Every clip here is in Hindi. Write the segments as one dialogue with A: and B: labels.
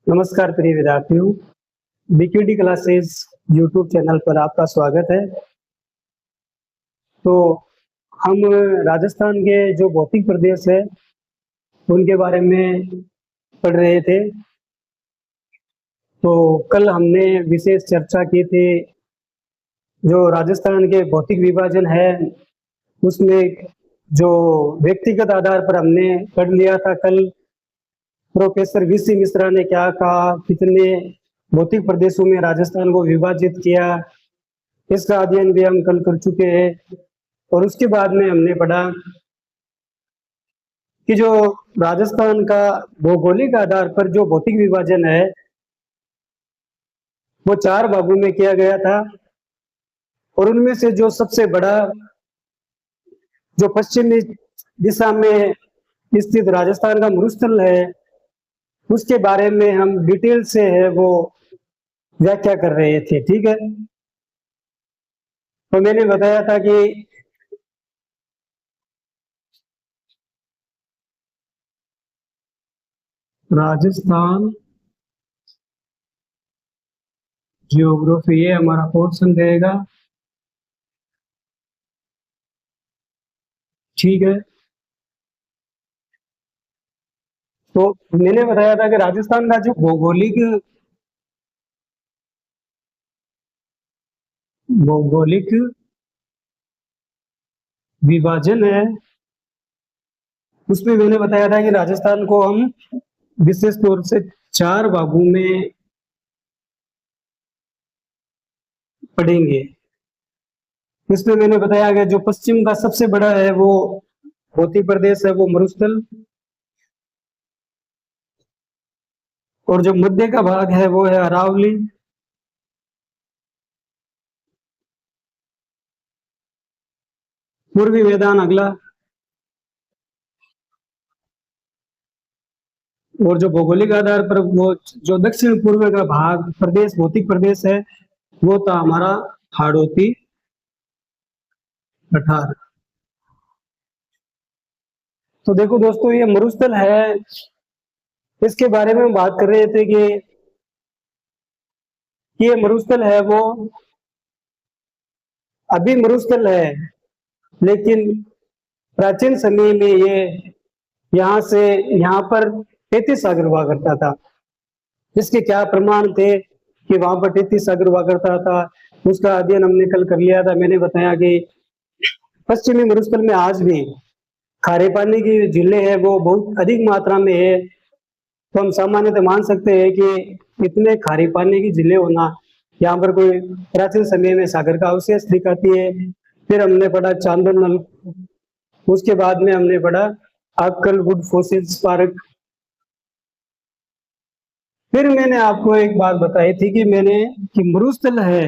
A: नमस्कार प्रिय विद्यार्थियों, बीक्यूडी क्लासेस यूट्यूब चैनल पर आपका स्वागत है। तो हम राजस्थान के जो भौतिक प्रदेश है उनके बारे में पढ़ रहे थे। तो कल हमने विशेष चर्चा की थी, जो राजस्थान के भौतिक विभाजन है उसमें जो व्यक्तिगत आधार पर हमने पढ़ लिया था। कल प्रोफेसर वीसी मिश्रा ने क्या कहा, कितने भौतिक प्रदेशों में राजस्थान को विभाजित किया, इसका अध्ययन भी हम कल कर चुके हैं। और उसके बाद में हमने पढ़ा कि जो राजस्थान का भौगोलिक आधार पर जो भौतिक विभाजन है वो 4 भागों में किया गया था। और उनमें से जो सबसे बड़ा, जो पश्चिमी दिशा में स्थित राजस्थान का मरुस्थल है, उसके बारे में हम डिटेल से है वो व्याख्या कर रहे थे। ठीक है, तो मैंने बताया था कि राजस्थान जियोग्राफी ये हमारा पोर्शन रहेगा। ठीक है, तो मैंने बताया था कि राजस्थान का जो भौगोलिक विभाजन है उसमें मैंने बताया था कि राजस्थान को हम विशेष तौर से 4 भागों में पढ़ेंगे। इसमें मैंने बताया कि जो पश्चिम का सबसे बड़ा है वो भौतिक प्रदेश है, वो मरुस्थल। और जो मध्य का भाग है वो है अरावली। पूर्वी मैदान अगला। और जो भौगोलिक आधार पर वो जो दक्षिण पूर्व का भाग प्रदेश, भौतिक प्रदेश है, वो था हमारा हाड़ौती पठार। तो देखो दोस्तों, ये मरुस्थल है, इसके बारे में हम बात कर रहे थे कि ये मरुस्थल है वो अभी मरुस्थल है, लेकिन प्राचीन समय में ये यहाँ से यहाँ पर 33 सागर हुआ करता था। इसके क्या प्रमाण थे कि वहां पर 33 सागर हुआ करता था, उसका अध्ययन हमने कल कर लिया था। मैंने बताया कि पश्चिमी मरुस्थल में आज भी खारे पानी की झीलें हैं वो बहुत अधिक मात्रा में है। तो हम सामान्यतः मान सकते हैं कि इतने खारे पानी की झीलें होना यहाँ पर कोई प्राचीन समय में सागर का अवशेष दिखाती है। फिर हमने पढ़ा चांदन नल, उसके बाद में हमने पढ़ा अक्कल वुड फॉसिल्स पार्क। फिर मैंने आपको एक बात बताई थी कि मरुस्थल है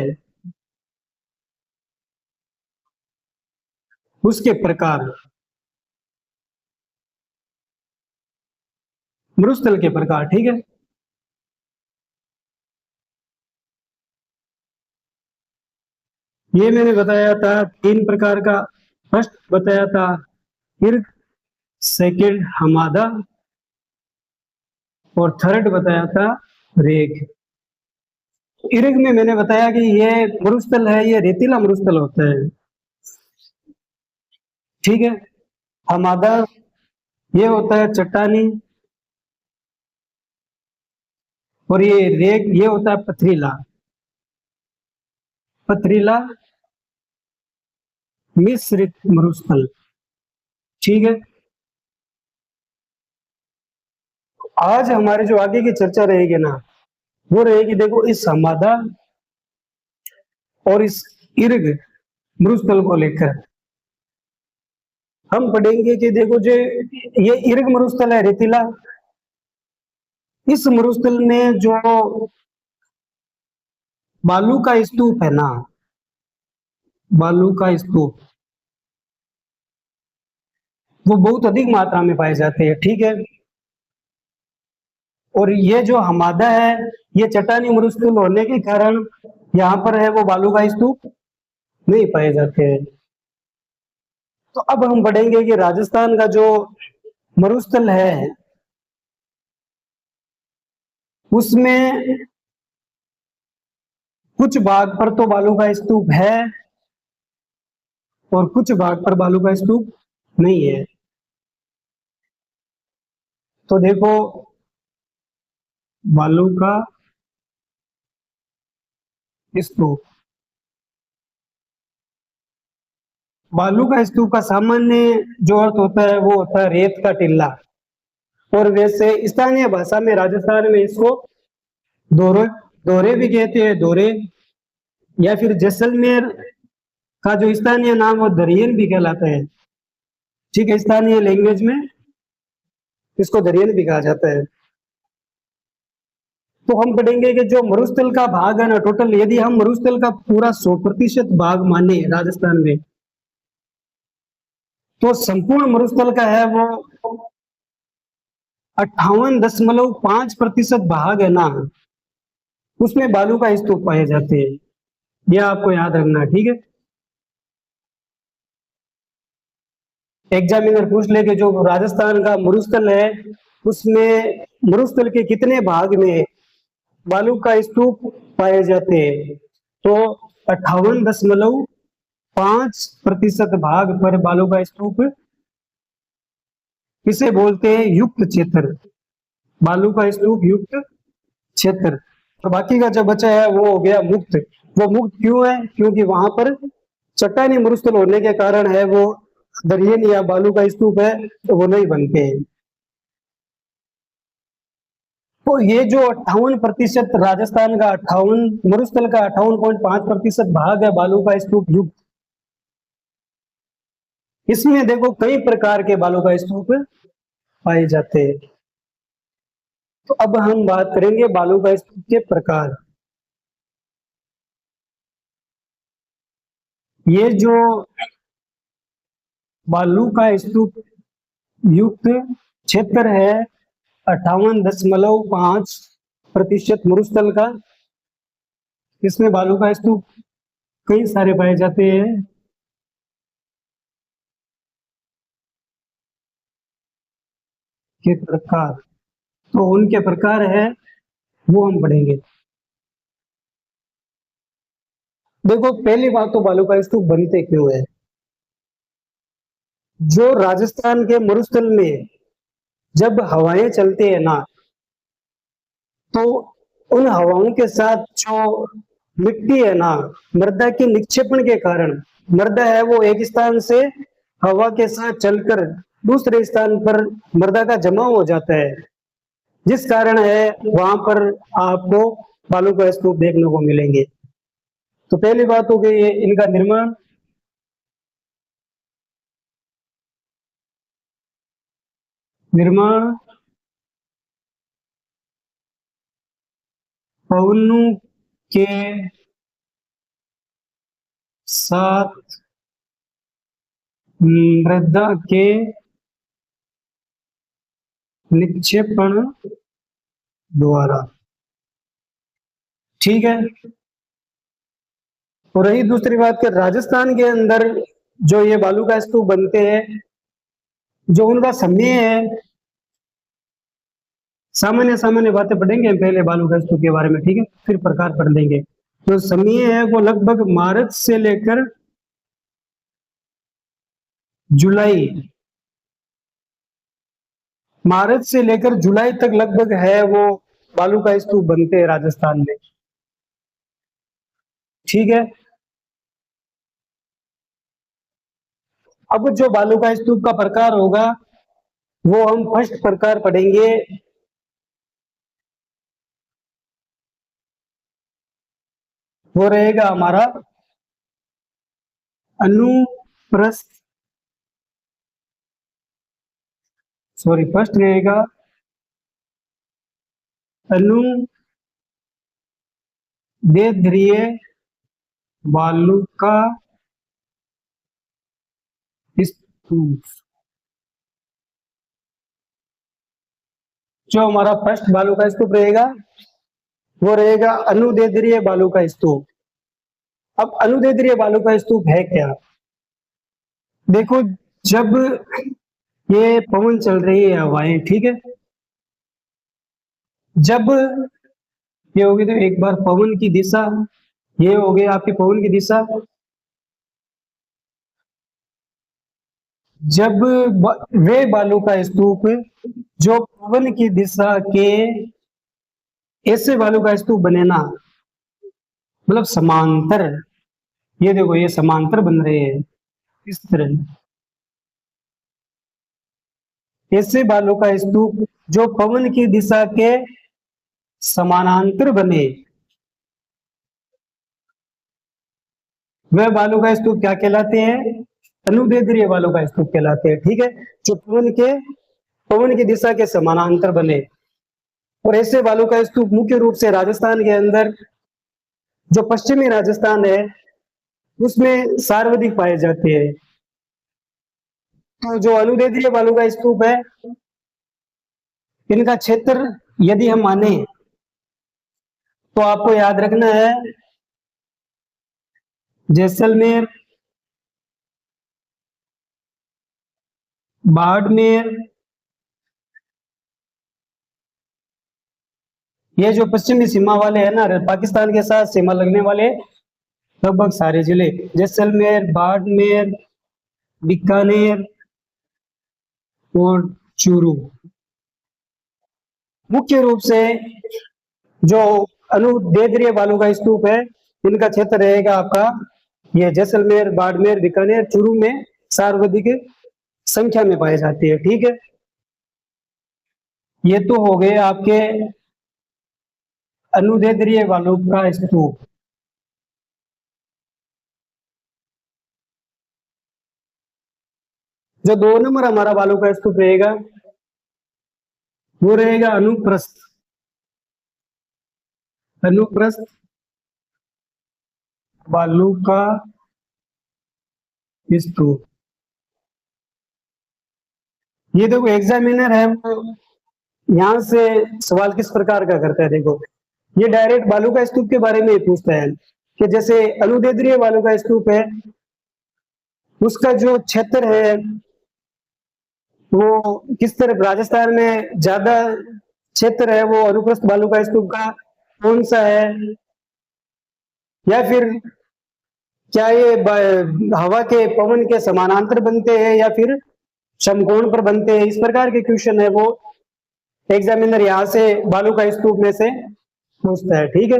A: उसके प्रकार, मरुस्थल के प्रकार। ठीक है, ये मैंने बताया था 3 प्रकार का। फर्स्ट बताया था इर्ग, सेकंड हमादा, और थर्ड बताया था रेग। इर्ग में मैंने बताया कि ये मरुस्थल है, ये रेतीला मरुस्थल होता है। ठीक है, हमादा ये होता है चट्टानी, और ये रेग ये होता है पथरीला, पथरीला मिश्रित मरुस्थल। ठीक है, आज हमारे जो आगे की चर्चा रहेगी ना, वो रहेगी, देखो, इस हमादा और इस इर्ग मरुस्थल को लेकर हम पढ़ेंगे कि देखो, जो ये इर्ग मरुस्थल है रेतीला, इस मरुस्थल में जो बालू का स्तूप है ना, बालू का स्तूप वो बहुत अधिक मात्रा में पाए जाते हैं। ठीक है, और ये जो हमादा है ये चट्टानी मरुस्थल होने के कारण यहाँ पर है वो बालू का स्तूप नहीं पाए जाते हैं। तो अब हम पढ़ेंगे कि राजस्थान का जो मरुस्थल है उसमें कुछ भाग पर तो बालू का स्तूप है और कुछ भाग पर बालू का स्तूप नहीं है। तो देखो, बालू का स्तूप, बालू का स्तूप का सामान्य जो अर्थ होता है वो होता है रेत का टीला। और वैसे स्थानीय भाषा में राजस्थान में इसको दोरे दोरे भी कहते हैं, दोरे। या फिर जैसलमेर का जो स्थानीय नाम वो दरियन भी कहलाता है। ठीक है, स्थानीय लैंग्वेज में इसको दरियन भी कहा जाता है। तो हम पढ़ेंगे कि जो मरुस्थल का भाग है ना, टोटल यदि हम मरुस्थल का पूरा 100% भाग माने राजस्थान में, तो संपूर्ण मरुस्थल का है वो 58.5% भाग है ना, उसमें बालू का स्तूप पाए जाते हैं। यह आपको याद रखना, ठीक है। एग्जामिनर पूछ ले कि जो राजस्थान का मरुस्थल है उसमें मरुस्थल के कितने भाग में बालू का स्तूप पाए जाते हैं, तो 58.5% भाग पर बालू का स्तूप किसे बोलते हैं? युक्त क्षेत्र। बालू का स्तूप युक्त क्षेत्र। और बाकी का जो बचा है वो हो गया मुक्त। वो मुक्त क्यों है? क्योंकि वहां पर चट्टानी मरुस्थल होने के कारण है वो दरियन या बालू का स्तूप है तो वो नहीं बनते हैं। तो ये जो 58% राजस्थान का 58 मरुस्थल का 58.5% भाग है बालू का स्तूप युक्त, इसमें देखो कई प्रकार के बालू का स्तूप पाए जाते हैं। तो अब हम बात करेंगे बालू का स्तूप के प्रकार। ये जो बालू का स्तूप युक्त क्षेत्र है 58.5% मरुस्थल का, इसमें बालू का स्तूप कई सारे पाए जाते हैं। के प्रकार, तो उनके प्रकार है वो हम पढ़ेंगे। देखो, पहली बात तो बालू का स्तूप बनते क्यों है। जो राजस्थान के मरुस्थल में जब हवाएं चलती है ना, तो उन हवाओं के साथ जो मिट्टी है ना, मृदा के निक्षेपण के कारण मृदा है वो एक स्थान से हवा के साथ चलकर दूसरे स्थान पर मृदा का जमाव हो जाता है, जिस कारण है वहां पर आपको बालू का स्तूप देखने को मिलेंगे। तो पहली बात हो गई है इनका निर्माण। निर्माण पवनों के साथ मृदा के निक्षेपण द्वारा। ठीक है। और रही दूसरी बात कि राजस्थान के अंदर जो ये बालू का स्तूप बनते हैं, जो उनका समय है, सामान्य सामान्य बातें पढ़ेंगे हम पहले बालू का स्तूप के बारे में, ठीक है, फिर प्रकार पढ़ लेंगे। तो समय है वो लगभग मार्च से लेकर जुलाई, मार्च से लेकर जुलाई तक लगभग है वो बालू का स्तूप बनते हैं राजस्थान में। ठीक है। अब जो बालू का स्तूप का प्रकार होगा वो हम फर्स्ट प्रकार पढ़ेंगे, वो रहेगा हमारा अनुप्रस्थ, सॉरी फर्स्ट रहेगा अनुदैर्ध्य बालू का स्तूप। जो हमारा फर्स्ट बालू का स्तूप रहेगा वो रहेगा अनुदैर्ध्य बालू का स्तूप। अब अनुदैर्ध्य बालू का स्तूप है क्या? देखो, जब ये पवन चल रही है हवाएं, ठीक है, जब ये होगी तो एक बार पवन की दिशा, ये हो गई आपकी पवन की दिशा। जब वे बालू का स्तूप जो पवन की दिशा के ऐसे बालू का स्तूप बने ना, मतलब समांतर, ये देखो ये समांतर बन रहे हैं इस तरह, ऐसे बालू का स्तूप जो पवन की दिशा के समानांतर बने, वह बालू का स्तूप क्या कहलाते हैं? अनुदैर्ध्य बालू का स्तूप कहलाते हैं। ठीक है, जो पवन की दिशा के समानांतर बने। और ऐसे बालू का स्तूप मुख्य रूप से राजस्थान के अंदर, जो पश्चिमी राजस्थान है उसमें सर्वाधिक पाए जाते हैं। तो जो अनुदैर्ध्य बालू का स्तूप है, इनका क्षेत्र यदि हम माने तो आपको याद रखना है जैसलमेर, बाड़मेर, ये जो पश्चिमी सीमा वाले हैं ना, पाकिस्तान के साथ सीमा लगने वाले लगभग सारे जिले, जैसलमेर, बाड़मेर, बीकानेर और चूरू, मुख्य रूप से जो अनुदैर्ध्य बालू का स्तूप है, इनका क्षेत्र रहेगा आपका ये जैसलमेर, बाड़मेर, बीकानेर, चूरू में सर्वाधिक संख्या में पाए जाते हैं। ठीक है, ये तो हो गए आपके अनुदैर्ध्य बालू का स्तूप। जो 2 नंबर हमारा बालू का स्तूप रहेगा वो रहेगा अनुप्रस्थ, अनुप्रस्थ बालू का स्तूप। ये देखो एग्जामिनर है वो यहाँ से सवाल किस प्रकार का करता है, देखो ये डायरेक्ट बालू का स्तूप के बारे में पूछता है कि जैसे अनुदैर्ध्य बालू का स्तूप है, उसका जो क्षेत्र है वो किस तरफ, राजस्थान में ज्यादा क्षेत्र है वो अनुप्रस्थ बालू का स्तूप का कौन सा है, या फिर क्या ये हवा के पवन के समानांतर बनते हैं या फिर समकोण पर बनते हैं, इस प्रकार के क्वेश्चन है वो एग्जामिनर यहाँ से बालू का स्तूप में से पूछता है। ठीक है,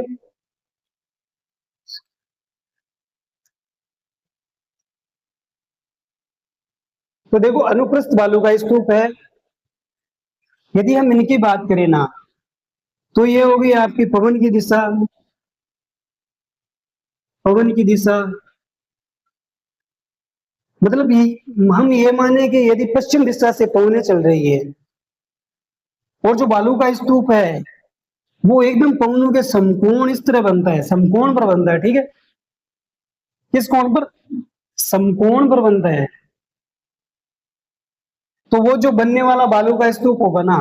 A: तो देखो अनुप्रस्थ बालू का स्तूप है, यदि हम इनकी बात करें ना तो ये होगी आपकी पवन की दिशा, पवन की दिशा मतलब हम ये माने कि यदि पश्चिम दिशा से पवनें चल रही है और जो बालू का स्तूप है वो एकदम पवनों के समकोण इस तरह बनता है, समकोण पर बनता है। ठीक है, किस कोण पर? समकोण पर बनता है। तो वो जो बनने वाला बालू का स्तूप होगा ना,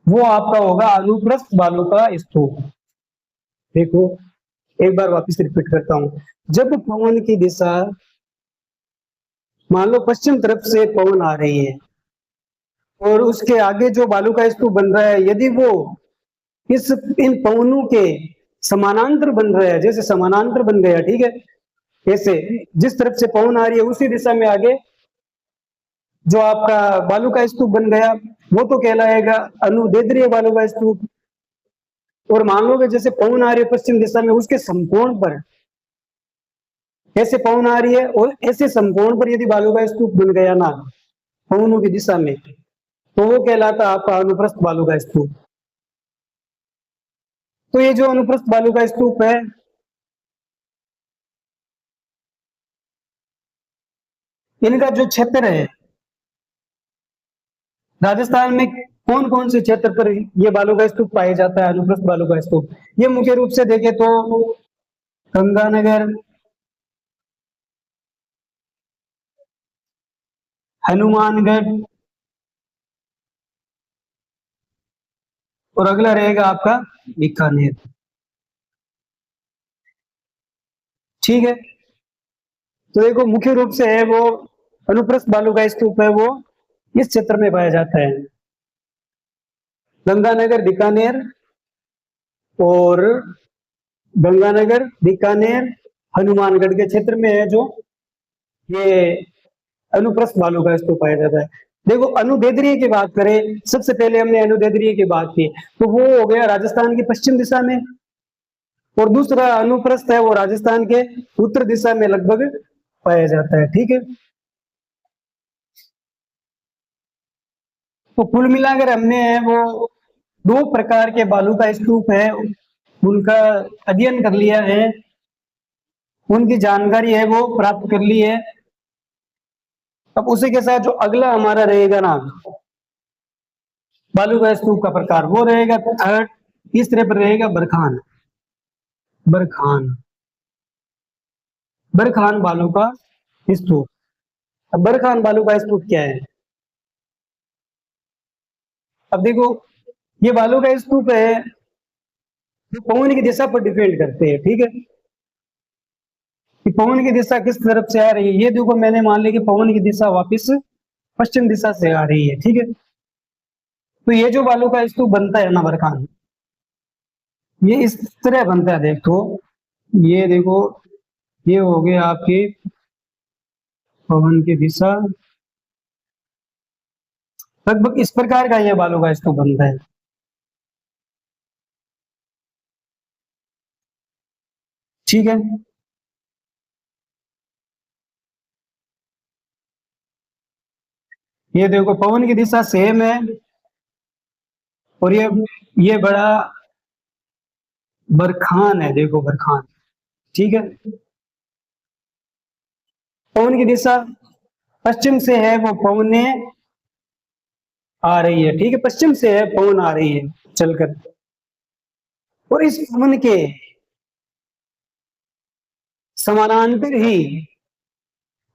A: वो आपका होगा अनुप्रस्थ बालू का स्तूप। देखो एक बार वापस रिपीट करता हूं, जब पवन की दिशा, मान लो पश्चिम तरफ से पवन आ रही है और उसके आगे जो बालू का स्तूप बन रहा है, यदि वो इस इन पवनों के समानांतर बन रहा है, जैसे समानांतर बन गया, ठीक है, ऐसे जिस तरफ से पवन आ रही है उसी दिशा में आगे जो आपका बालू का स्तूप बन गया वो तो कहलाएगा अनुदैर्ध्य बालू का स्तूप। और मान लो कि जैसे पवन आ रही है पश्चिम दिशा में, उसके समकोण पर ऐसे पवन आ रही है और ऐसे समकोण पर यदि बालू का स्तूप बन गया ना पवनों की दिशा में, तो वो कहलाता आपका अनुप्रस्थ बालू का स्तूप। तो ये जो अनुप्रस्थ बालू का स्तूप है, इनका जो क्षेत्र है, राजस्थान में कौन कौन से क्षेत्र पर ये बालू का स्तूप पाया जाता है, अनुप्रस्थ बालू का स्तूप? ये मुख्य रूप से देखे तो गंगानगर, हनुमानगढ़ और अगला रहेगा आपका बीकानेर। ठीक है, तो देखो मुख्य रूप से है वो अनुप्रस्थ बालू का स्तूप है वो इस क्षेत्र में पाया जाता है, गंगानगर, बीकानेर और गंगानगर, बीकानेर, हनुमानगढ़ के क्षेत्र में है जो ये अनुप्रस्थ बालू का स्तूप पाया जाता है। देखो अनुदैर्ध्य की बात करें, सबसे पहले हमने अनुदैर्ध्य की बात की, तो वो हो गया राजस्थान की पश्चिम दिशा में, और दूसरा अनुप्रस्थ है वो राजस्थान के उत्तर दिशा में लगभग पाया जाता है। ठीक है, तो कुल मिलाकर हमने वो दो प्रकार के बालू का स्तूप है उनका अध्ययन कर लिया है, उनकी जानकारी है वो प्राप्त कर ली है। अब उसी के साथ जो अगला हमारा रहेगा ना बालू का स्तूप का प्रकार, वो रहेगा थर्ड, तीसरे पर रहेगा बरखान। बरखान, बरखान बालू का स्तूप। अब बरखान बालू का स्तूप क्या है? अब देखो ये बालू का स्तूप है जो पवन की दिशा पर डिपेंड करते हैं। ठीक है, कि पवन की दिशा किस तरफ से आ रही है, ये देखो मैंने मान लिया कि पवन की दिशा वापस पश्चिम दिशा से आ रही है। ठीक है, तो ये जो बालू का स्तूप बनता है ना बरखान, ये इस तरह बनता है। देखो ये देखो, ये हो गए आपके पवन की दिशा, लगभग इस प्रकार का ये बालू का स्तूप बनता है। ठीक है, ये देखो पवन की दिशा सेम है, और ये बड़ा बरखान है, देखो बरखान। ठीक है, पवन की दिशा पश्चिम से है, वो पवने आ रही है। ठीक है, पश्चिम से है, पवन आ रही है चलकर, और इस पवन के समानांतर ही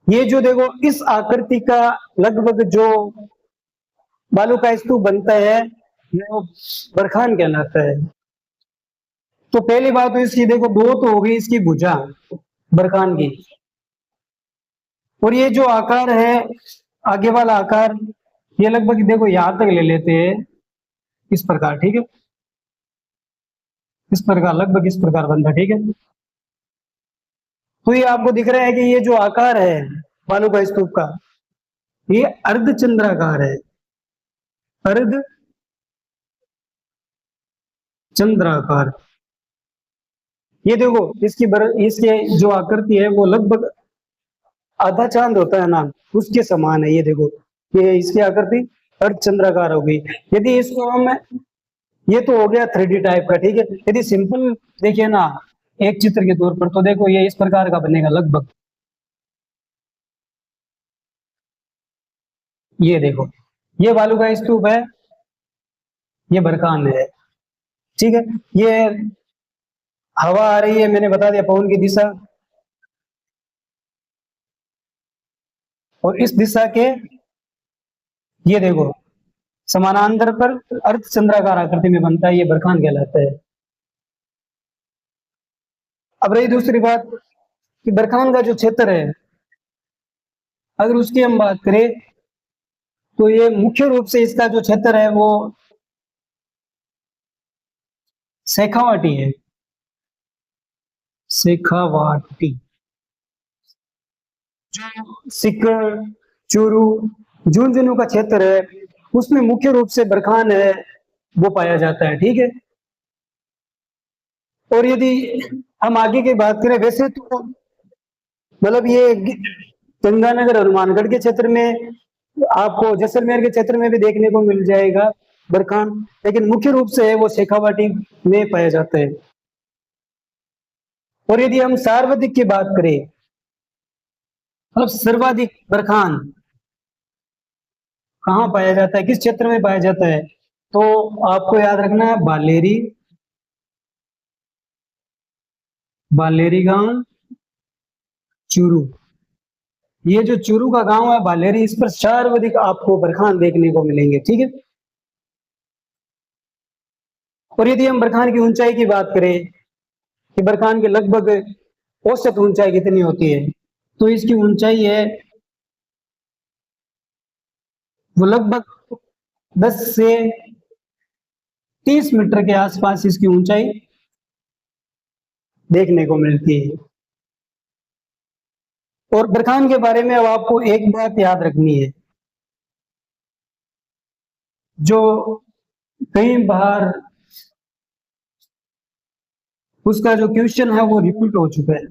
A: ये जो देखो इस आकृति का लगभग जो बालू का स्तूप बनता है वो बरखान कहलाता है। तो पहली बात तो इसकी देखो दो तो हो गई इसकी भुजा बरखान की, और ये जो आकार है आगे वाला आकार, ये लगभग देखो यहां तक ले लेते हैं इस प्रकार। ठीक है, इस प्रकार लगभग इस प्रकार बनता है। ठीक है, तो ये आपको दिख रहा है कि ये जो आकार है बालू का स्तूप का, ये अर्धचंद्राकार है, अर्ध चंद्राकार। ये देखो इसके जो आकृति है वो लगभग आधा चांद होता है ना, उसके समान है। ये देखो ये इसकी आकृति अर्धचंद्राकार हो गई। यदि इसको हम, ये तो हो गया 3D टाइप का। ठीक है, यदि सिंपल देखिए ना एक चित्र के तौर पर, तो देखो ये इस प्रकार का बनेगा लगभग। ये देखो ये बालू का स्तूप है, ये बरकान है। ठीक है, ये हवा आ रही है, मैंने बता दिया पवन की दिशा, और इस दिशा के ये देखो समानांतर पर अर्धचंद्राकार आकृति में बनता है, ये बरखान कहलाता है। अब रही दूसरी बात कि बरखान का जो क्षेत्र है, अगर उसकी हम बात करें तो ये मुख्य रूप से इसका जो क्षेत्र है वो शेखावाटी है। शेखावाटी, जो सीकर, चूरू, झुंझुनू का क्षेत्र है उसमें मुख्य रूप से बरखान है वो पाया जाता है। ठीक है, और यदि हम आगे की बात करें, वैसे तो मतलब ये गंगानगर हनुमानगढ़ के क्षेत्र में, आपको जैसलमेर के क्षेत्र में भी देखने को मिल जाएगा बरखान, लेकिन मुख्य रूप से वो शेखावाटी में पाया जाता है। और यदि हम सर्वाधिक की बात करें, मतलब सर्वाधिक बरखान कहाँ पाया जाता है, किस क्षेत्र में पाया जाता है, तो आपको याद रखना है बालेरी, बालेरी गांव, चूरू। ये जो चूरू का गांव है बालेरी, इस पर सर्वाधिक आपको बरखान देखने को मिलेंगे। ठीक है, और यदि हम बरखान की ऊंचाई की बात करें कि बरखान की लगभग औसत ऊंचाई कितनी होती है, तो इसकी ऊंचाई है वो लगभग 10 से 30 मीटर के आसपास इसकी ऊंचाई देखने को मिलती है। और बरखान के बारे में अब आपको एक बात याद रखनी है, जो कई बार उसका जो क्वेश्चन है वो रिपीट हो चुका है।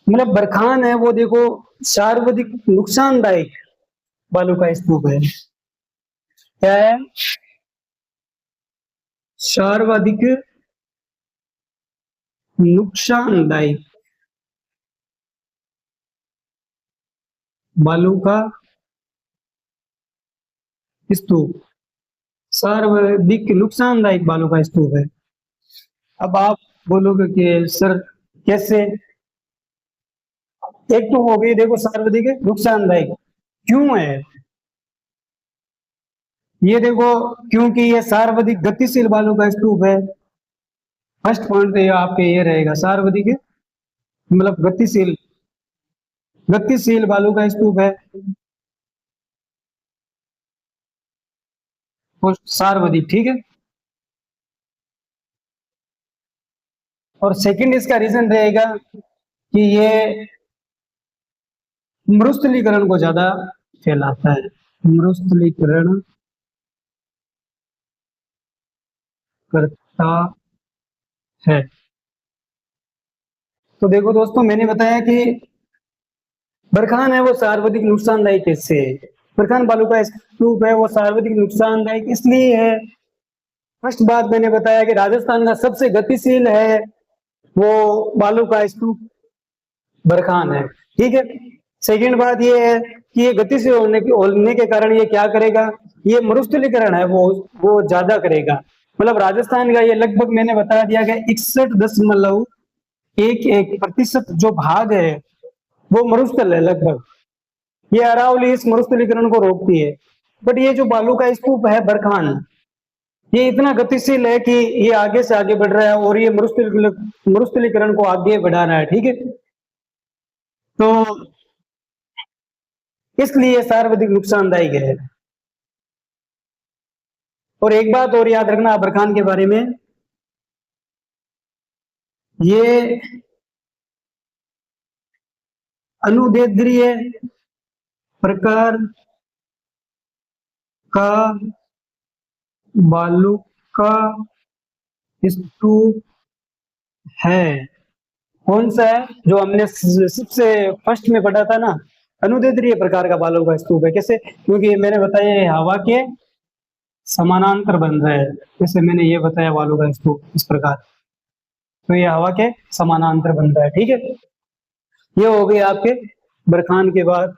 A: मतलब बरखान है वो देखो सर्वाधिक नुकसानदायक बालू का स्तूप है। क्या है? सर्वाधिक नुकसानदायक बालू का स्तूप, सर्वाधिक नुकसानदायक बालू का स्तूप है। अब आप बोलोगे कि सर कैसे? एक तो हो गई देखो सर्वाधिक नुकसानदायक, क्यों है ये? देखो क्योंकि ये सर्वाधिक गतिशील बालू का स्तूप है। फर्स्ट पॉइंट तो आपके ये रहेगा, सर्वाधिक मतलब गतिशील, गतिशील बालू का स्तूप है और सर्वाधिक, ठीक है। और सेकंड इसका रीजन रहेगा कि ये मरुस्थलीकरण को ज्यादा फैलाता है, मरुस्थलीकरण करता है। तो देखो दोस्तों, मैंने बताया कि बरखान है वो सर्वाधिक नुकसानदायक कैसे है। बरखान बालू का स्तूप है वो सर्वाधिक नुकसानदायक इसलिए है, फर्स्ट बात मैंने बताया कि राजस्थान का सबसे गतिशील है वो बालू का स्तूप बरखान है, ठीक है। सेकंड बात ये है कि ये गतिशील होने के कारण ये क्या करेगा, ये मरुस्थलीकरण है वो ज्यादा करेगा। मतलब राजस्थान का ये लगभग मैंने बता दिया कि 61.11% जो भाग है वो मरुस्थल है लगभग। ये अरावली इस मरुस्थलीकरण को रोकती है। बट ये जो बालू का स्तूप है बरखान, ये इतना गतिशील है कि ये आगे से आगे बढ़ रहा है और ये मरुस्थलीकरण को आगे बढ़ा रहा है, ठीक है। तो इसलिए सर्वाधिक नुकसानदायक है। और एक बात और याद रखना बरखान के बारे में, ये अनुदैर्ध्य प्रकार का बालू का स्तूप है। कौन सा है? जो हमने सबसे फर्स्ट में पढ़ा था ना, अनुदैर्ध्य प्रकार का बालू का स्तूप है। कैसे? क्योंकि मैंने बताया ये हवा के समानांतर बन रहा है, जैसे मैंने ये बताया बालू का स्तूप इस प्रकार, तो ये हवा के समानांतर बन रहा है, ठीक है। ये हो गई आपके बरखान के बाद।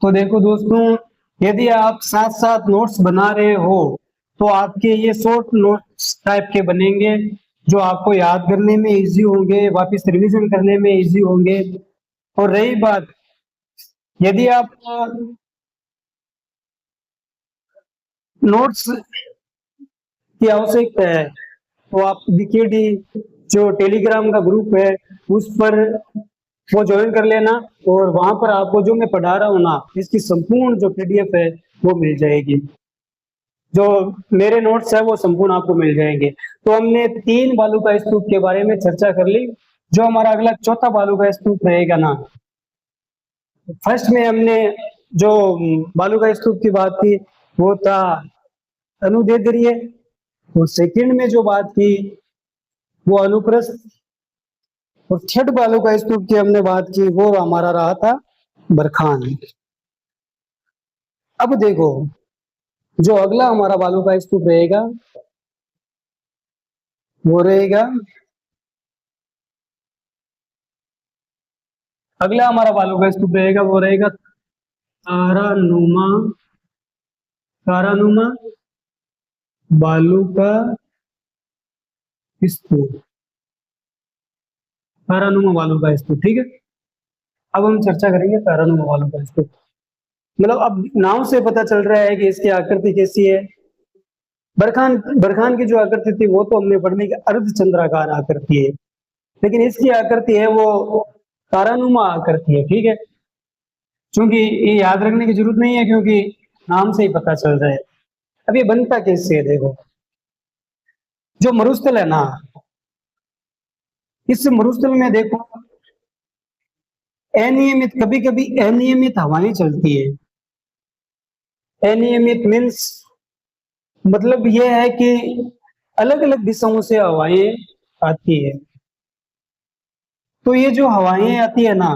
A: तो देखो दोस्तों, यदि आप साथ साथ नोट्स बना रहे हो तो आपके ये शॉर्ट नोट्स टाइप के बनेंगे, जो आपको याद करने में इजी होंगे, वापस रिवीजन करने में इजी होंगे। और रही बात, यदि आप नोट्स की आवश्यकता है तो आप बीकेडी जो टेलीग्राम का ग्रुप है उस पर वो ज्वाइन कर लेना, और वहां पर आपको जो मैं पढ़ा रहा हूँ ना, इसकी संपूर्ण जो पीडीएफ है वो मिल जाएगी। जो मेरे नोट्स है वो संपूर्ण आपको मिल जाएंगे। तो हमने 3 बालू का स्तूप के बारे में चर्चा कर ली। जो हमारा अगला चौथा बालू का स्तूप रहेगा ना, फर्स्ट में हमने जो बालू का स्तूप की बात की वो था अनुदैर्ध्य, और सेकंड में जो बात की वो अनुप्रस्थ, और छठ बालू का स्तूप की हमने बात की वो हमारा रहा था बरखान। अब देखो, जो अगला हमारा बालू का स्तूप रहेगा वो रहेगा, अगला हमारा बालू का स्तूप रहेगा वो रहेगा तारानुमा, तारानुमा बालू का स्तूप, तारानुमा बालू का स्तूप, ठीक है। अब हम चर्चा करेंगे तारानुमा बालू का स्तूप। मतलब अब नाम से पता चल रहा है कि इसकी आकृति कैसी है। बरखान बरखान की जो आकृति थी वो तो हमने पढ़ने की अर्धचंद्राकार आकृति है, लेकिन इसकी आकृति है वो तारानुमा आकृति है, ठीक है। क्योंकि ये याद रखने की जरूरत नहीं है, क्योंकि नाम से ही पता चल रहा है। अब ये बनता कैसे है देखो, जो मरुस्थल है ना, इस मरुस्थल में देखो अनियमित, कभी कभी अनियमित हवाएं चलती है। अनियमित मीन्स मतलब ये है कि अलग अलग दिशाओं से हवाएं आती है। तो ये जो हवाएं आती है ना,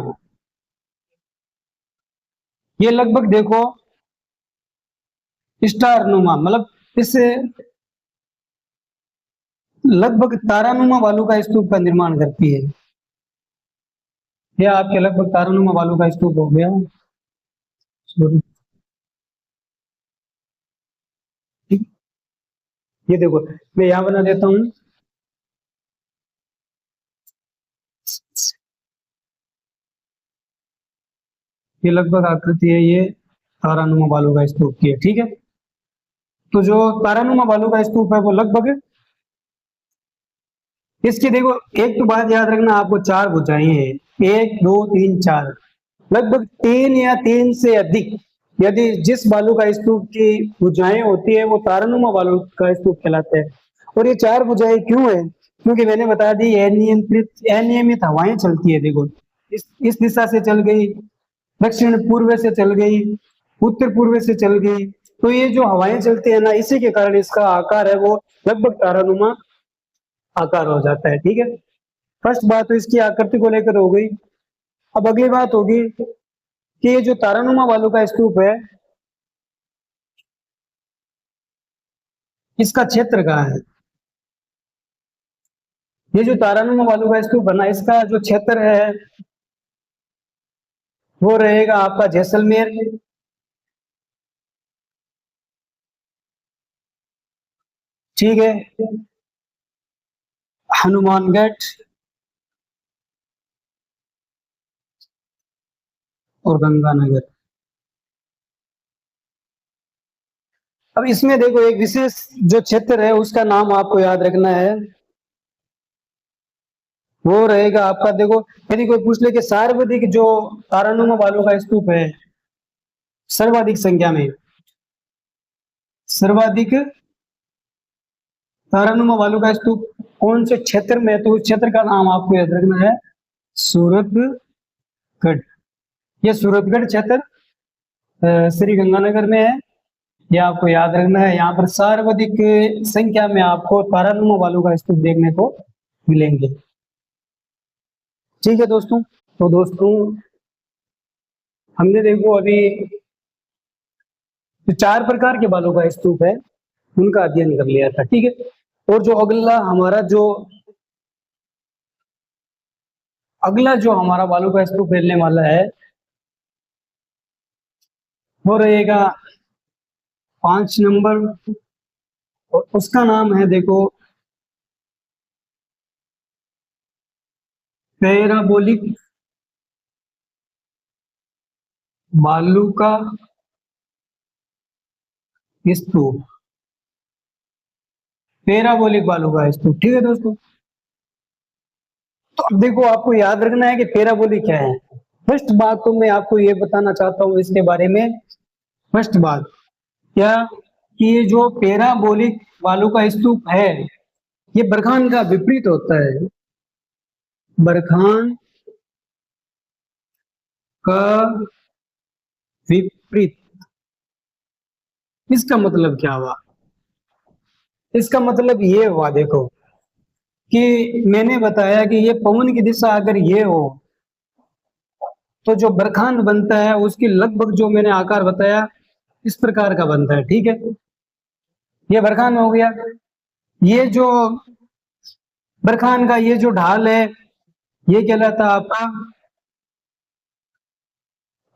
A: ये लगभग देखो स्टार नुमा, मतलब इससे लगभग तारानुमा बालू का स्तूप का निर्माण करती है। यह आपके लगभग तारानुमा बालू का स्तूप हो गया। Sorry, ठीक। ये देखो मैं यहाँ बना देता हूँ। ये लगभग आकृति है, ये तारानुमा बालू का स्तूप की है, ठीक है। तो जो तारानुमा बालू का स्तूप है वो लगभग, इसकी देखो एक तो बात याद रखना, आपको चार भुजाएं हैं, एक दो तीन चार, लगभग तीन या तीन से अधिक, यदि जिस बालू का स्तूप की भुजाएं होती है वो तारानुमा बालू का स्तूप कहलाता है। और ये चार भुजाएं क्यों है, क्योंकि मैंने बता दी अनियमित हवाएं चलती है। देखो इस दिशा से चल गई, दक्षिण पूर्व से चल गई, उत्तर पूर्व से चल गई, तो ये जो हवाएं चलती है ना, इसी के कारण इसका आकार है वो लगभग तारानुमा आकार हो जाता है, ठीक है। फर्स्ट बात तो इसकी आकृति को लेकर हो गई। अब अगली बात होगी कि ये जो तारानुमा बालू का स्तूप है, इसका क्षेत्र कहाँ है। ये जो तारानुमा बालू का स्तूप बना, इसका जो क्षेत्र है वो रहेगा आपका जैसलमेर, ठीक है, हनुमानगढ़ और गंगानगर। अब इसमें देखो एक विशेष जो क्षेत्र है उसका नाम आपको याद रखना है, वो रहेगा आपका, देखो यदि कोई पूछ ले कि सर्वाधिक जो तारानुमा बालू का स्तूप है, सर्वाधिक संख्या में सर्वाधिक तारानुमा बालू का स्तूप कौन से क्षेत्र में है, तो उस क्षेत्र का नाम आपको याद रखना है सूरतगढ़। ये सूरतगढ़ क्षेत्र श्री गंगानगर में है। ये आपको याद रखना है। यहाँ पर सर्वाधिक संख्या में आपको तारानुमा बालू का स्तूप देखने को मिलेंगे, ठीक है दोस्तों। तो दोस्तों हमने देखो अभी जो चार प्रकार के बालू का स्तूप है उनका अध्ययन कर लिया था, ठीक है। और जो अगला जो हमारा बालू का स्तूप मिलने वाला है वो रहेगा 5 नंबर, और उसका नाम है देखो पैराबोलिक बालू का स्तूप। पैराबोलिक बालू का स्तूप, ठीक है दोस्तों। तो अब देखो आपको याद रखना है कि पैराबोलिक क्या है। फर्स्ट बात तो मैं आपको ये बताना चाहता हूँ इसके बारे में। फर्स्ट बात क्या, कि ये जो पैराबोलिक बालू का स्तूप है ये बरखान का विपरीत होता है। बरखान का विपरीत, इसका मतलब क्या हुआ, इसका मतलब ये हुआ देखो कि मैंने बताया कि ये पवन की दिशा अगर ये हो तो जो बरखान बनता है उसकी लगभग जो मैंने आकार बताया इस प्रकार का बनता है, ठीक है। ये बरखान हो गया। ये जो बरखान का ये जो ढाल है ये कहलाता है आपका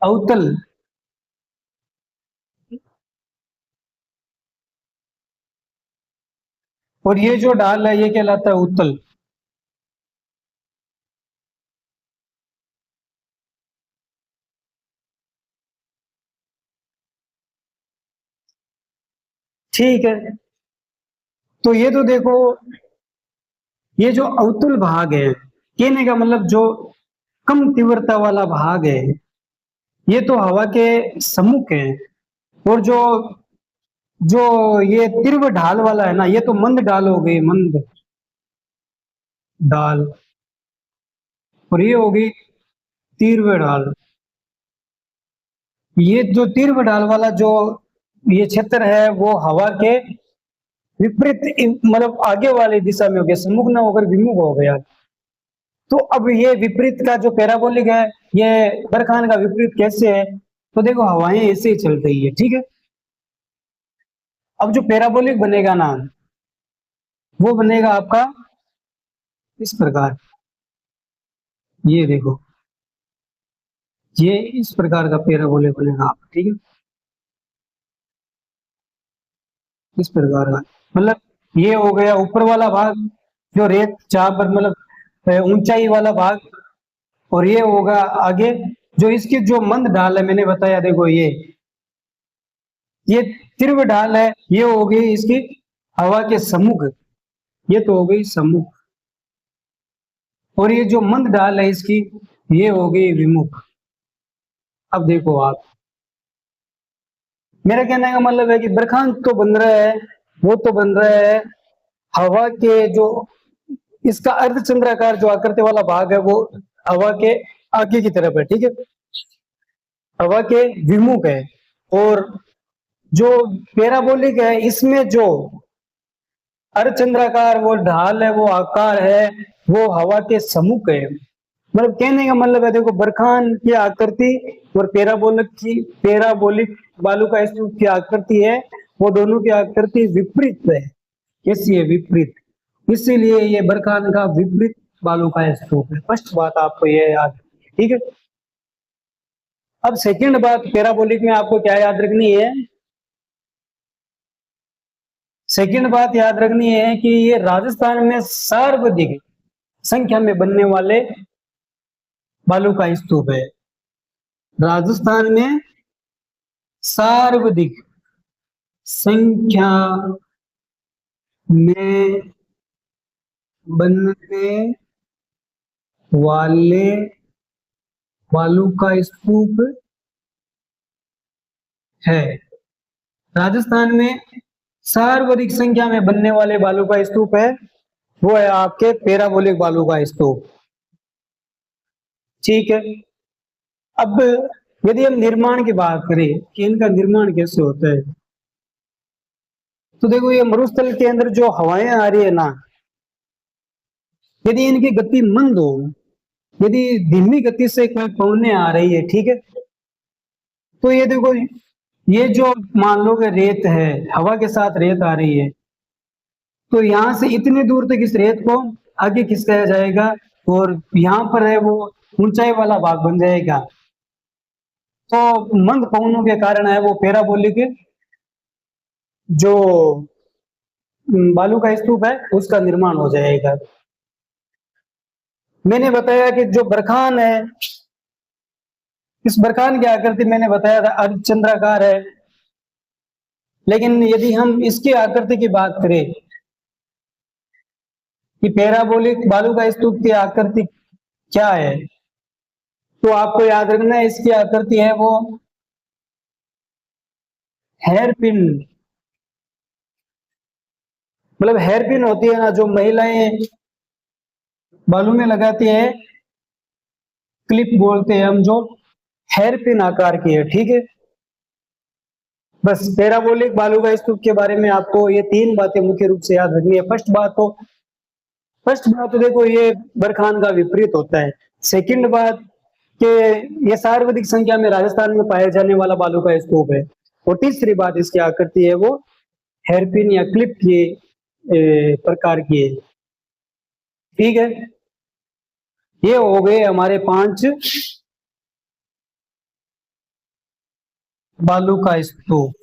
A: अवतल। और ये जो ढाल है ये कहलाता है उत्तल, ठीक है। तो ये तो देखो ये जो अवतल भाग है, कहने का मतलब जो कम तीव्रता वाला भाग है, ये तो हवा के सम्मुख है। और जो जो ये तीव्र ढाल वाला है ना, ये तो मंद ढाल हो गई, मंद ढाल, और ये हो गई तीव्र ढाल। ये जो तीव्र ढाल वाला जो ये क्षेत्र है वो हवा के विपरीत मतलब आगे वाली दिशा में हो गया, सम्मुख ना होकर विमुख हो गया। तो अब ये विपरीत का जो पैराबोलिक है, ये बरखान का विपरीत कैसे है? तो देखो हवाएं ऐसे ही चल रही है, ठीक है। अब जो पैराबोलिक बनेगा ना, वो बनेगा आपका इस प्रकार, ये देखो, ये इस प्रकार का पैराबोलिक बनेगा आपका, ठीक है, इस प्रकार का। मतलब ये हो गया ऊपर वाला भाग, जो रेत जहां पर मतलब ऊंचाई वाला भाग, और ये होगा आगे जो इसकी जो मंद ढाल है, मैंने बताया देखो, ये तीव्र ढाल है, ये हो गई इसकी हवा के सम्मुख, ये तो हो गई सम्मुख, और ये जो मंद ढाल है इसकी, ये हो गई विमुख। अब देखो आप, मेरा कहने का मतलब है कि बरखान तो बन रहा है, वो तो बन रहा है हवा के जो इसका अर्धचंद्राकार जो आकृति वाला भाग है, वो हवा के आगे की तरफ है, ठीक है, हवा के विमुख है। और जो पैराबोलिक है, इसमें जो अर्धचंद्राकार वो ढाल है, वो आकार है, वो हवा के सम्मुख है। मतलब कहने का मतलब है देखो, बरखान की आकृति और पैराबोलिक बालू का स्तूप की आकृति है, वो दोनों की आकृति विपरीत है। कैसी है? विपरीत। इसीलिए ये बरखान का विपरीत बालू का स्तूप है। फर्स्ट बात आपको ये याद, ठीक है। अब सेकंड बात, पैराबोलिक में आपको क्या याद रखनी है? सेकंड बात याद रखनी है कि ये राजस्थान में सर्वाधिक संख्या में बनने वाले बालू का स्तूप है। राजस्थान में सर्वाधिक संख्या में बनने वाले बालू का स्तूप है। राजस्थान में सर्वाधिक संख्या में बनने वाले बालू का स्तूप है, वो है आपके पैराबोलिक बालू का स्तूप, ठीक है। अब यदि हम निर्माण की बात करें कि इनका निर्माण कैसे होता है, तो देखो ये मरुस्थल के अंदर जो हवाएं आ रही है ना, यदि इनकी गति मंद हो, यदि धीमी गति से कोई पवनें आ रही है, ठीक है, तो ये देखो, ये जो मान लो कि रेत है, हवा के साथ रेत आ रही है, तो यहां से इतनी दूर तक इस रेत को आगे खिसकाया जाएगा, और यहाँ पर है वो ऊंचाई वाला भाग बन जाएगा। तो मंद पवनों के कारण है वो पैराबोलिक जो बालू का स्तूप है उसका निर्माण हो जाएगा। मैंने बताया कि जो बरखान है, इस बरखान की आकृति मैंने बताया था अर्धचंद्राकार है, लेकिन यदि हम इसकी आकृति की बात करें कि पैराबोलिक बालू का स्तूप की आकृति क्या है, तो आपको याद रखना है इसकी आकृति है वो हेयर पिन। मतलब हेयर पिन होती है ना, जो महिलाएं बालू में लगाती है, क्लिप बोलते हैं हम, जो हेयर पिन आकार की है, ठीक है। बस पैराबोलिक बालू का स्तूप के बारे में आपको ये तीन बातें मुख्य रूप से याद रखनी है। फर्स्ट बात तो देखो, ये बरखान का विपरीत होता है। सेकंड बात कि ये सर्वाधिक संख्या में राजस्थान में पाए जाने वाला बालू का स्तूप है। और तीसरी बात इसकी आकृति है वो हेयरपिन या क्लिप की प्रकार की है, ठीक है। ये हो गए हमारे 5 बालू का स्तूप।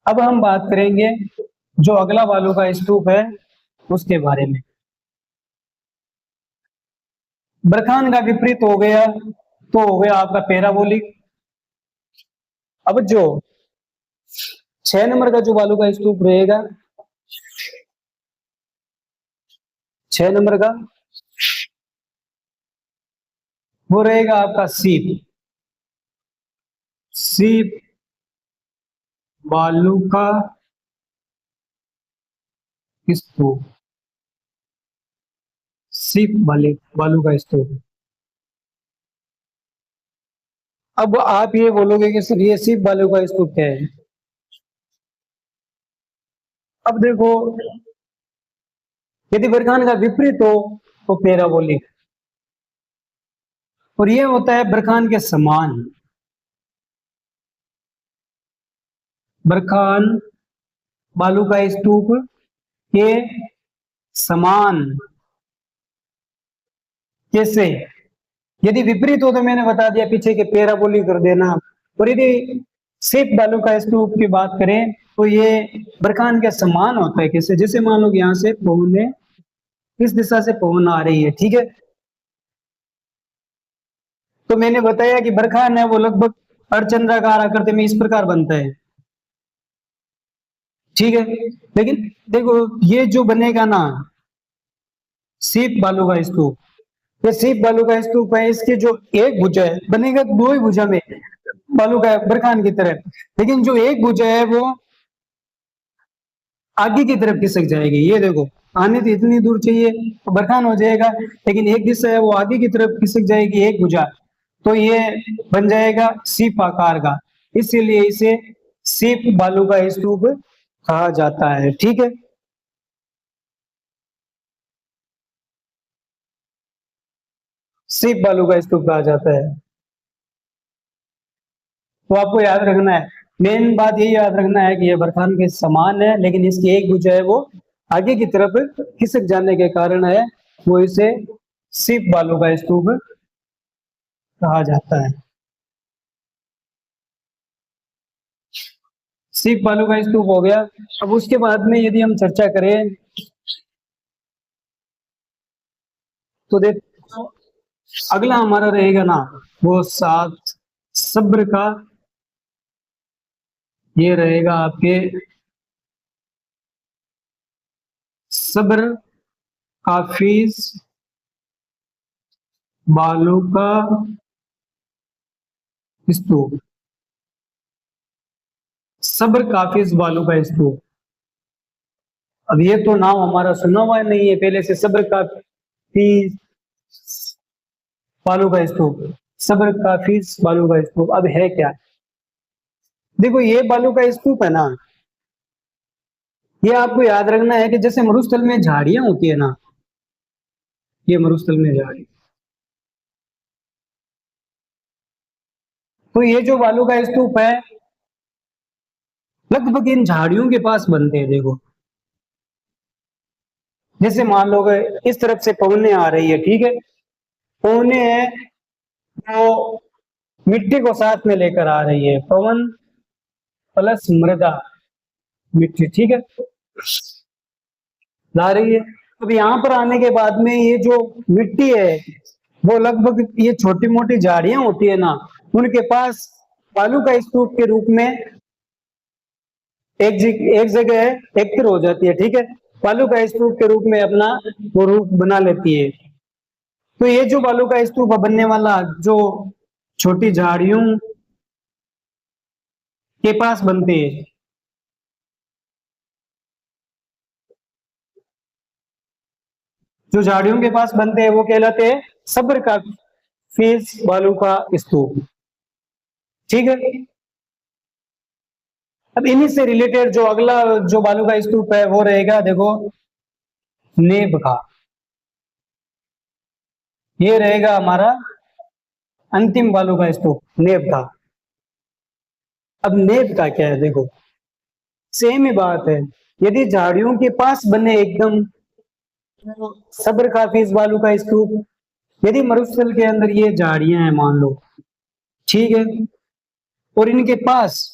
A: अब हम बात करेंगे जो अगला बालू का स्तूप है उसके बारे में। बरखान का विपरीत हो गया तो हो गया आपका पैराबोलिक। अब जो 6 नंबर का जो बालू का स्तूप रहेगा, 6 नंबर का वो रहेगा आपका सीप। सीप बालू का स्तूप, सीप वाले बालू का स्तूप। अब आप ये बोलोगे कि सर ये सीप बालू का स्तूप क्या है? अब देखो, यदि बरखान का विपरीत हो तो पैराबोलिक, और ये होता है बरखान के समान। बरखान बालू का स्तूप के समान। कैसे? यदि विपरीत हो तो मैंने बता दिया पीछे के पैराबोलिक कर देना। और यदि सिर्फ बालू का स्तूप की बात करें तो ये बरखान के समान होता है। कैसे? जैसे मान लो यहाँ से पवन है, इस दिशा से पवन आ रही है, ठीक है, तो मैंने बताया कि बरखान है वो लगभग अर्धचंद्राकार आकृति में इस प्रकार बनता है, ठीक है। लेकिन देखो ये जो बनेगा ना सीप बालू का स्तूप, ये सीप बालू का स्तूप है, इसकी जो एक भुजा है बनेगा दो ही भुजा में बालू का बरखान की तरह, लेकिन जो एक भुजा है वो आगे की तरफ खिसक जाएगी। ये देखो, आने तो इतनी दूर चाहिए तो बरखान हो जाएगा, लेकिन एक दिशा है वो आगे की तरफ खिसक जाएगी एक भुजा, तो ये बन जाएगा सीप आकार का। इसीलिए इसे सीप बालू का स्तूप कहा जाता है, ठीक है। सीप बालू का स्तूप कहा जाता है। तो आपको याद रखना है, मेन बात यही याद रखना है कि ये बरखान के समान है, लेकिन इसकी एक भुजा है वो आगे की तरफ खिसक जाने के कारण है वो इसे सीप बालू का स्तूप कहा जाता है। सीप बालू का स्तूप हो गया। अब उसके बाद में यदि हम चर्चा करें तो देखो अगला हमारा रहेगा ना वो सात सब्र का, ये रहेगा आपके सब्र काफिज बालू का स्तूप। सब्र काफिज बालू का स्तूप, अब ये तो नाम हमारा सुना हुआ नहीं है पहले से, सब्र काफिज बालू का स्तूप, सब्र काफिज बालू का स्तूप, अब है क्या? देखो ये बालू का स्तूप है ना, ये आपको याद रखना है कि जैसे मरुस्थल में झाड़ियां होती है ना, ये मरुस्थल में झाड़ी, तो ये जो बालू का स्तूप है लगभग इन झाड़ियों के पास बनते हैं। देखो जैसे मान लो कि इस तरफ से पवने आ रही है, ठीक है, पवने है वो मिट्टी को साथ में लेकर आ रही है, पवन प्लस मृदा मिट्टी, ठीक है, ला रही है। अब यहाँ पर आने के बाद में ये जो मिट्टी है वो लगभग ये छोटी मोटी झाड़ियां होती है ना, उनके पास बालू का स्तूप के रूप में एक जगह एकत्र हो जाती है, ठीक है, बालू का स्तूप के रूप में अपना वो रूप बना लेती है। तो ये जो बालू का स्तूप बनने वाला जो छोटी झाड़ियों के पास बनते हैं, जो झाड़ियों के पास बनते हैं वो कहलाते हैं सब्र का फीस बालू का स्तूप, ठीक है। अब इन्हीं से रिलेटेड जो अगला जो बालू का स्तूप है वो रहेगा देखो नेब का, ये रहेगा हमारा अंतिम बालू का स्तूप नेब का। अब नेब का क्या है? देखो सेम ही बात है, यदि झाड़ियों के पास बने एकदम तो सब्र काफिज बालू का स्तूप, यदि मरुस्थल के अंदर ये झाड़ियां हैं मान लो, ठीक है, और इनके पास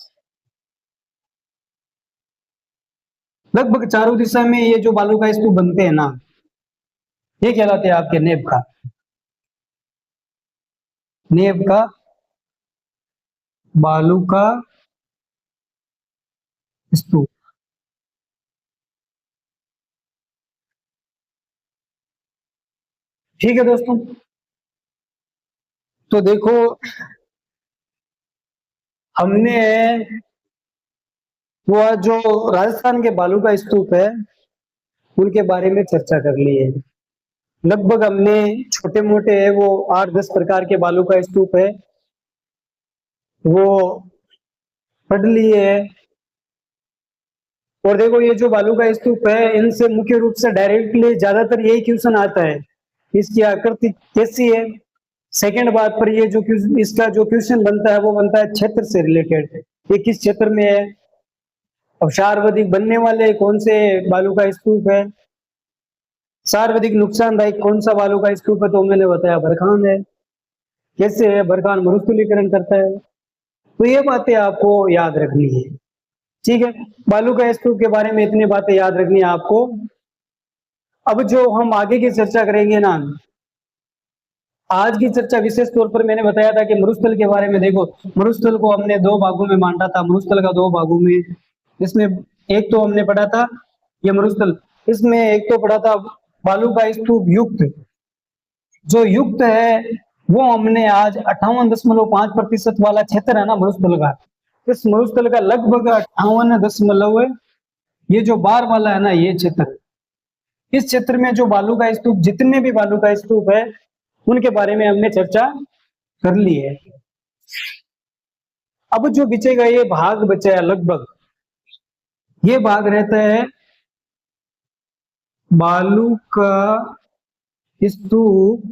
A: लगभग चारों दिशा में ये जो बालू का स्तूप बनते हैं ना, ये कहलाते हैं आपके नेब का, नेब का बालू का स्तूप, ठीक है दोस्तों। तो देखो हमने वो आज जो राजस्थान के बालू का स्तूप है उनके बारे में चर्चा कर ली है। लगभग हमने छोटे मोटे है वो 8-10 प्रकार के बालू का स्तूप है वो पढ़ लिए है। और देखो ये जो बालू का स्तूप है इनसे मुख्य रूप से डायरेक्टली ज्यादातर यही क्वेश्चन आता है, इसकी आकृति कैसी है। सेकंड बात पर ये जो इसका जो क्वेश्चन बनता है वो बनता है क्षेत्र से रिलेटेड, ये किस क्षेत्र में है। अब सर्वाधिक बनने वाले कौन से बालू का स्तूप है, सर्वाधिक नुकसानदायक कौन सा बालू का स्तूप है, तो मैंने बताया बरखान है। कैसे है, बरखान मरुस्थलीकरण करता है। तो ये बातें आपको याद रखनी है, ठीक है। बालू का स्तूप के बारे में इतनी बातें याद रखनी है आपको। अब जो हम आगे की चर्चा करेंगे ना, आज की चर्चा विशेष तौर पर मैंने बताया था कि मरुस्थल के बारे में। देखो मरुस्थल को हमने दो भागों में बांटा था, मरुस्थल का दो भागों में। इसमें एक तो हमने पढ़ा था ये मरुस्थल, इसमें एक तो पढ़ा था बालू का स्तूप युक्त। जो युक्त है वो हमने आज 58.5% वाला क्षेत्र है ना मरुस्थल का, इस मरुस्थल का लगभग 58 ये जो बार वाला है ना ये क्षेत्र, इस क्षेत्र में जो बालू का स्तूप, जितने भी बालू का स्तूप है उनके बारे में हमने चर्चा कर ली है। अब जो बचेगा ये भाग बचा है लगभग, ये भाग रहता है बालू का स्तूप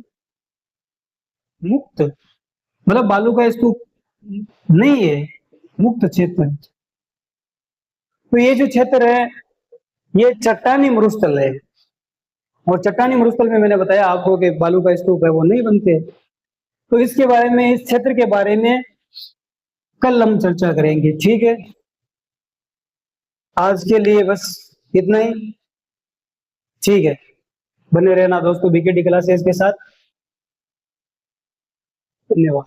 A: मुक्त, मतलब बालू का स्तूप नहीं है, मुक्त क्षेत्र। तो ये जो क्षेत्र है ये चट्टानी मरुस्थल है, और चट्टानी मरुस्थल में मैंने बताया आपको कि बालू का स्तूप है वो नहीं बनते। तो इसके बारे में, इस क्षेत्र के बारे में कल हम चर्चा करेंगे, ठीक है। आज के लिए बस इतना ही, ठीक है। बने रहना दोस्तों बीकेटी क्लासेस के साथ। धन्यवाद।